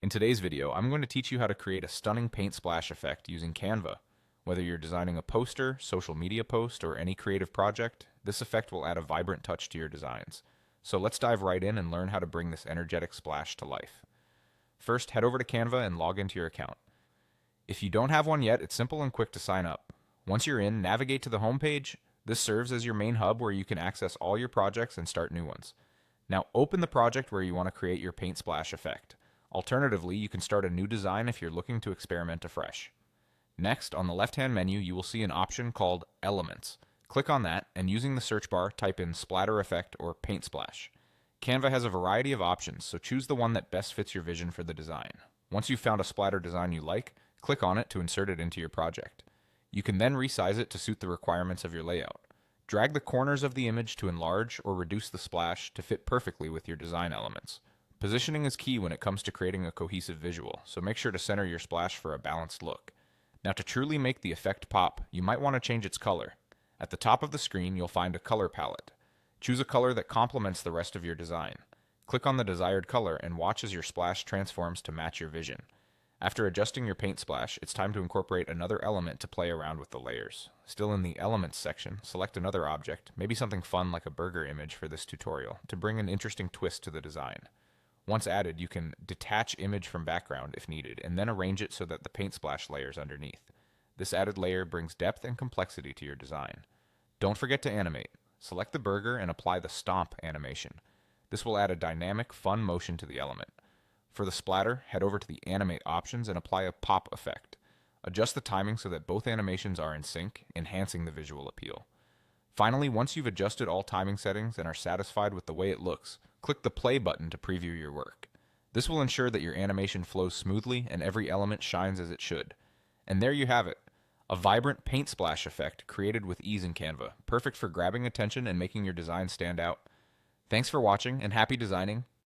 In today's video, I'm going to teach you how to create a stunning paint splash effect using Canva. Whether you're designing a poster, social media post, or any creative project, this effect will add a vibrant touch to your designs. So let's dive right in and learn how to bring this energetic splash to life. First, head over to Canva and log into your account. If you don't have one yet, it's simple and quick to sign up. Once you're in, navigate to the home page. This serves as your main hub where you can access all your projects and start new ones. Now open the project where you want to create your paint splash effect. Alternatively, you can start a new design if you're looking to experiment afresh. Next, on the left-hand menu, you will see an option called Elements. Click on that, and using the search bar, type in Splatter Effect or Paint Splash. Canva has a variety of options, so choose the one that best fits your vision for the design. Once you've found a splatter design you like, click on it to insert it into your project. You can then resize it to suit the requirements of your layout. Drag the corners of the image to enlarge or reduce the splash to fit perfectly with your design elements. Positioning is key when it comes to creating a cohesive visual, so make sure to center your splash for a balanced look. Now to truly make the effect pop, you might want to change its color. At the top of the screen, you'll find a color palette. Choose a color that complements the rest of your design. Click on the desired color and watch as your splash transforms to match your vision. After adjusting your paint splash, it's time to incorporate another element to play around with the layers. Still in the Elements section, select another object, maybe something fun like a burger image for this tutorial, to bring an interesting twist to the design. Once added, you can detach image from background if needed, and then arrange it so that the paint splash layers underneath. This added layer brings depth and complexity to your design. Don't forget to animate. Select the burger and apply the stomp animation. This will add a dynamic, fun motion to the element. For the splatter, head over to the Animate options and apply a pop effect. Adjust the timing so that both animations are in sync, enhancing the visual appeal. Finally, once you've adjusted all timing settings and are satisfied with the way it looks, click the play button to preview your work. This will ensure that your animation flows smoothly and every element shines as it should. And there you have it, a vibrant paint splash effect created with ease in Canva, perfect for grabbing attention and making your design stand out. Thanks for watching and happy designing.